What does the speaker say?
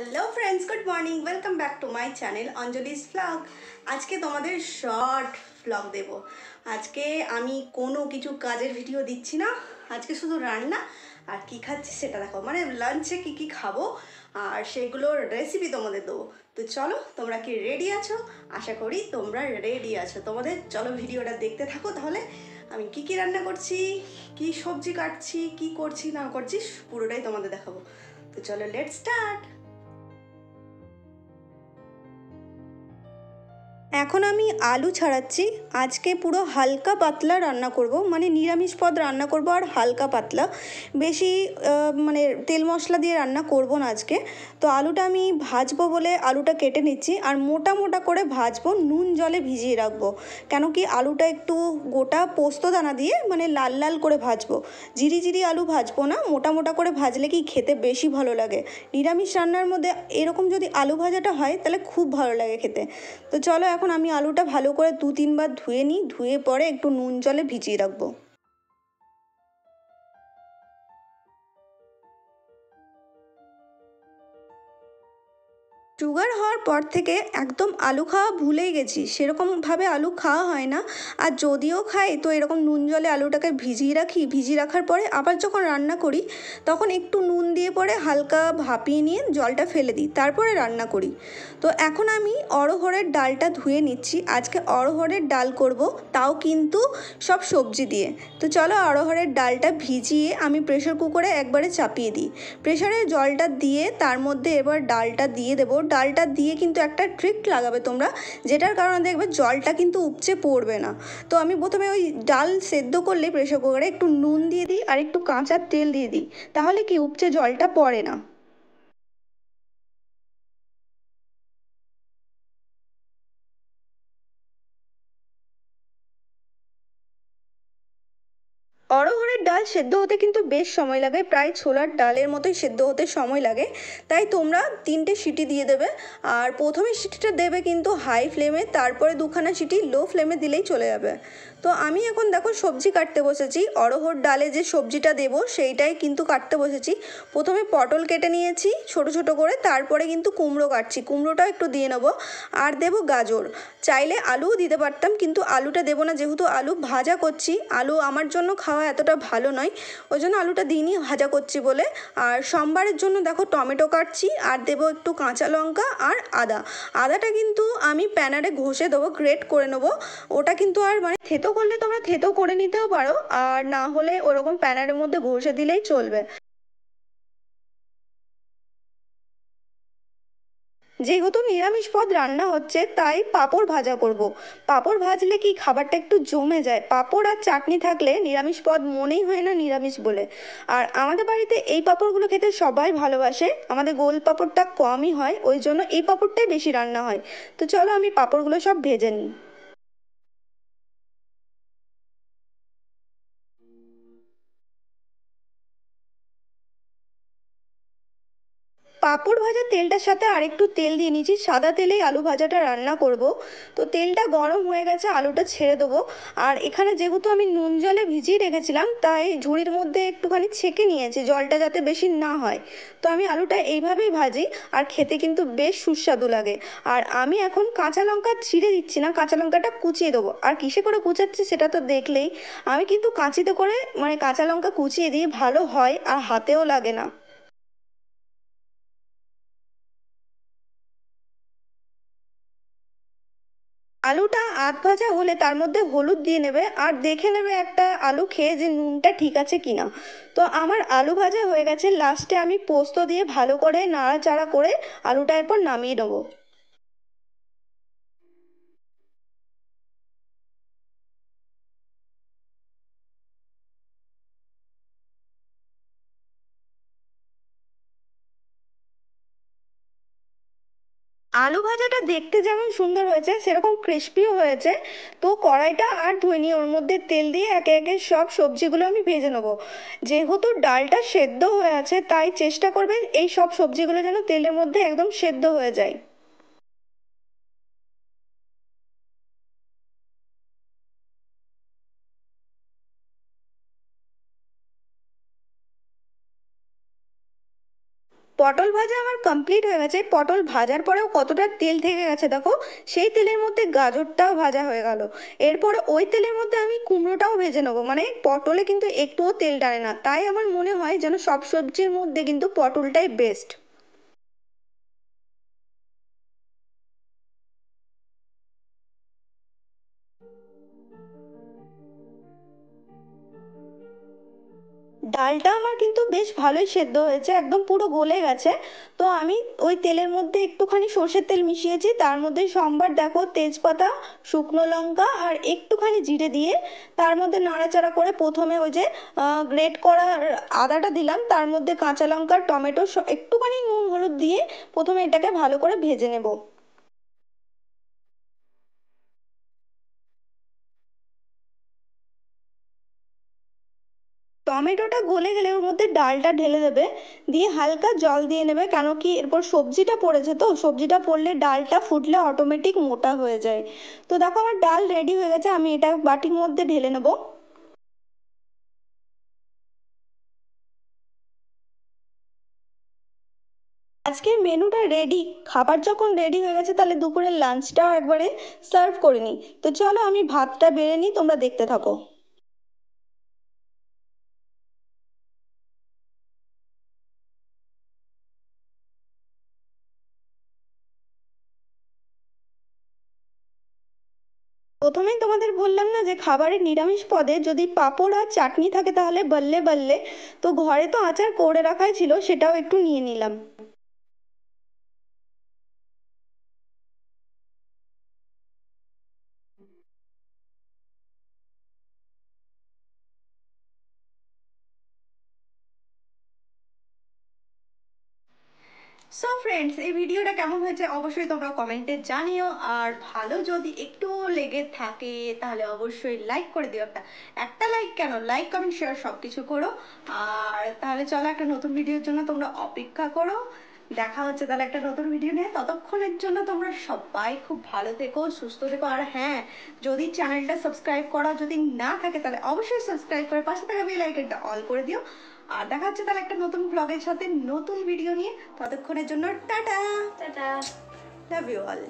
Hello friends, good morning. Welcome back to my channel Anjali's blog. আজকে তোমাদের short blog দেব। আজকে আমি কোনো কিছু কাজের ভিডিও দিচ্ছি না, আজকে শুধু রান্না আর কি খাচ্ছি সেটা দেখো, মানে লাঞ্চে কি কি খাবো আর সেইগুলোর রেসিপি তোমাদের দেবো। তো চলো, তোমরা কি রেডি আছো? আশা করি তোমরা রেডি আছো। তোমাদের চলো ভিডিওটা দেখতে থাকো। তাহলে আমি কি কি রান্না করছি, কি সবজি কাটছি, কি করছি না করছি পুরোটাই তোমাদের দেখাবো। তো চলো, লেটস স্টার্ট। এখন আমি আলু ছাড়াচ্ছি। আজকে পুরো হালকা পাতলা রান্না করব, মানে নিরামিষ পদ রান্না করব আর হালকা পাতলা, বেশি মানে তেল মশলা দিয়ে রান্না করব না আজকে। তো আলুটা আমি ভাজবো বলে আলুটা কেটে নিচ্ছি আর মোটা মোটা করে ভাজবো, নুন জলে ভিজিয়ে রাখবো। কেন কি আলুটা একটু গোটা পোস্ত দানা দিয়ে মানে লাল লাল করে ভাজবো, জিরি জিরি আলু ভাজবো না, মোটা মোটা করে ভাজলে কি খেতে বেশি ভালো লাগে। নিরামিষ রান্নার মধ্যে এরকম যদি আলু ভাজাটা হয় তাহলে খুব ভালো লাগে খেতে। তো চলো, এখন আমি আলুটা ভালো করে 2-3 বার ধুয়ে নিই, ধুয়ে পরে একটু নুন জলে ভিজিয়ে রাখবো। সুগার হওয়ার পর থেকে একদম আলু খাওয়া ভুলেই গেছি, সেরকমভাবে আলু খাওয়া হয় না। আর যদিও খাই তো এরকম নুন জলে আলুটাকে ভিজিয়ে রাখি, ভিজিয়ে রাখার পরে আবার যখন রান্না করি তখন একটু নুন দিয়ে পরে হালকা ভাপিয়ে নিয়ে জলটা ফেলে দিই, তারপরে রান্না করি। তো এখন আমি অড়হরের ডালটা ধুয়ে নিচ্ছি। আজকে অড়হরের ডাল করব, তাও কিন্তু সব সবজি দিয়ে। তো চলো, অড়হরের ডালটা ভিজিয়ে আমি প্রেসার কুকারে একবারে চাপিয়ে দিই। প্রেসারে জলটা দিয়ে তার মধ্যে এবার ডালটা দিয়ে দেবো। ডালটা দিয়ে কিন্তু একটা ট্রিক লাগাবে তোমরা, যেটার কারণে দেখবে জলটা কিন্তু উপচে পড়বে না। তো আমি প্রথমে ওই ডাল সেদ্ধ করলে প্রেসার কুকারে একটু নুন দিয়ে দিই আর একটু কাঁচা তেল দিয়ে দিই, তাহলে কি উপচে জলটা পড়ে না। অড়হরের ডাল সেদ্ধ হতে কিন্তু বেশ সময় লাগে, প্রায় ছোলার ডালের মতোই সেদ্ধ হতে সময় লাগে। তাই তোমরা 3টে সিটি দিয়ে দেবে। আর প্রথমে সিটিটা দেবে কিন্তু হাই ফ্লেমে, তারপরে 2খানা সিটি লো ফ্লেমে দিলেই চলে যাবে। তো আমি এখন দেখো সবজি কাটতে বসেছি। অড়হর ডালে যে সবজিটা দেবো সেইটাই কিন্তু কাটতে বসেছি। প্রথমে পটল কেটে নিয়েছি ছোট ছোট করে, তারপরে কিন্তু কুমড়ো কাটছি, কুমড়োটাও একটু দিয়ে নেবো। আর দেবো গাজর, চাইলে আলুও দিতে পারতাম কিন্তু আলুটা দেবো না, যেহেতু আলু ভাজা করছি। আলু আমার জন্য খাওয়া এতটা ভালো নয়, ওই জন্য আলুটা দিইনি, ভাজা করছি বলে। আর সোমবারের জন্য দেখো টমেটো কাটছি আর দেবো একটু কাঁচা লঙ্কা আর আদা। আদাটা কিন্তু আমি প্যানারে ঘষে দেবো, গ্রেট করে নেবো। ওটা কিন্তু আর মানে থেতো করলে তোমরা থেতো করে নিতেও পারো, আর না হলে ওরকম প্যানারের মধ্যে ঘষে দিলেই চলবে। যেহেতু নিরামিষ পদ রান্না হচ্ছে তাই পাঁপড় ভাজা করব। পাঁপড় ভাজলে কি খাবারটা একটু জমে যায়, পাঁপড় আর চাটনি থাকলে নিরামিষ পদ মনেই হয় না নিরামিষ বলে। আর আমাদের বাড়িতে এই পাঁপড়গুলো খেতে সবাই ভালোবাসে, আমাদের গোল পাঁপড়টা কমই হয়, ওই জন্য এই পাঁপড়টাই বেশি রান্না হয়। তো চলো আমি পাঁপড়গুলো সব ভেজে নিই। পাঁপড় ভাজার তেলটার সাথে আরেকটু তেল দিয়ে নিয়েছি, সাদা তেলেই আলু ভাজাটা রান্না করব। তো তেলটা গরম হয়ে গেছে, আলুটা ছেড়ে দেবো। আর এখানে যেহেতু আমি নুন জলে ভিজিয়ে রেখেছিলাম তাই ঝুড়ির মধ্যে একটুখানি ছেঁকে নিয়েছি, জলটা যাতে বেশি না হয়। তো আমি আলুটা এইভাবেই ভাজি, আর খেতে কিন্তু বেশ সুস্বাদু লাগে। আর আমি এখন কাঁচা লঙ্কা ছিঁড়ে দিচ্ছি না, কাঁচা লঙ্কাটা কুচিয়ে দেবো। আর কিসে করে কুচাচ্ছি সেটা তো দেখলেই, আমি কিন্তু কাঁচিতে করে মানে কাঁচা লঙ্কা কুচিয়ে দিই, ভালো হয় আর হাতেও লাগে না। আলুটা আধ ভাজা হলে তার মধ্যে হলুদ দিয়ে নেবে আর দেখে নেবে একটা আলু খেয়ে যে নুনটা ঠিক আছে কিনা। তো আমার আলু ভাজা হয়ে গেছে, লাস্টে আমি পোস্ত দিয়ে ভালো করে নাড়াচাড়া করে আলুটা এরপর নামিয়ে নেবো। আলু ভাজাটা দেখতে যেমন সুন্দর হয়েছে সেরকম ক্রিস্পিও হয়েছে। তো কড়াইটা আর ধুইনি, ওর মধ্যে তেল দিয়ে একে একে সব সবজিগুলো আমি ভেজে নেবো। যেহেতু ডালটা সেদ্ধ হয়ে আছে তাই চেষ্টা করবে এই সব সবজিগুলো যেন তেলের মধ্যে একদম সেদ্ধ হয়ে যায়। পটল ভাজা আমার কমপ্লিট হয়ে গেছে। পটল ভাজার পরেও কতটা তেল থেকে গেছে দেখো, সেই তেলের মধ্যে গাজরটাও ভাজা হয়ে গেল। এরপরে ওই তেলের মধ্যে আমি কুমড়োটাও ভেজে নেবো, মানে পটলে কিন্তু একটুও তেল টানে না, তাই আমার মনে হয় যেন সব সবজির মধ্যে কিন্তু পটলটাই বেস্ট। ডালটা আমার কিন্তু বেশ ভালোই সেদ্ধ হয়েছে, একদম পুরো গলে গেছে। তো আমি ওই তেলের মধ্যে একটুখানি সর্ষের তেল মিশিয়েছি, তার মধ্যে সম্বার দেখো তেজপাতা, শুকনো লঙ্কা আর একটুখানি জিরে দিয়ে তার মধ্যে নাড়াচাড়া করে প্রথমে ওই যে গ্রেট করা আদাটা দিলাম, তার মধ্যে কাঁচা লঙ্কা টমেটো একটুখানি নুন হলুদ দিয়ে প্রথমে এটাকে ভালো করে ভেজে নেব। টমেটোটা গলে গেলে ওর মধ্যে ডালটা ঢেলে দেবে, দিয়ে হালকা জল দিয়ে নেবে, কেন কি এরপর সবজিটা পড়েছে, তো সবজিটা পড়লে ডালটা ফুটলে অটোমেটিক মোটা হয়ে যায়। তো দেখো আমার ডাল রেডি হয়ে গেছে, আমি এটা বাটির মধ্যে ঢেলে নেবো। আজকের মেনুটা রেডি। খাবার যখন রেডি হয়ে গেছে তাহলে দুপুরের লাঞ্চটাও একবারে সার্ভ করে নিই। তো চলো আমি ভাতটা বেড়ে নিই, তোমরা দেখতে থাকো। প্রথমেই তোমাদের বললাম না যে খাবারের নিরামিষ পদে যদি পাঁপড় আর চাটনি থাকে তাহলে বললে বললে। তো ঘরে তো আচার করে রাখাই ছিল, সেটাও একটু নিয়ে নিলাম। সো ফ্রেন্ডস, এই ভিডিওটা কেমন হয়েছে অবশ্যই তোমরা কমেন্টে জানিও। আর ভালো যদি একটু লেগে থাকে তাহলে অবশ্যই লাইক করে দিও। একটা একটা লাইক কেন, লাইক কমেন্ট শেয়ার সব কিছু করো। আর তাহলে চলো একটা নতুন ভিডিওর জন্য তোমরা অপেক্ষা করো। দেখা হচ্ছে তাহলে একটা নতুন ভিডিও নিয়ে, ততক্ষণের জন্য তোমরা সবাই খুব ভালো থেকো, সুস্থ থেকো। আর হ্যাঁ, যদি চ্যানেলটা সাবস্ক্রাইব করা যদি না থাকে তাহলে অবশ্যই সাবস্ক্রাইব করে পাশে থাকা বেল আইকনটা অল করে দিও। আর দেখা হচ্ছে তাহলে একটা নতুন ব্লগের সাথে নতুন ভিডিও নিয়ে, ততক্ষণের জন্য tata tata, love you all.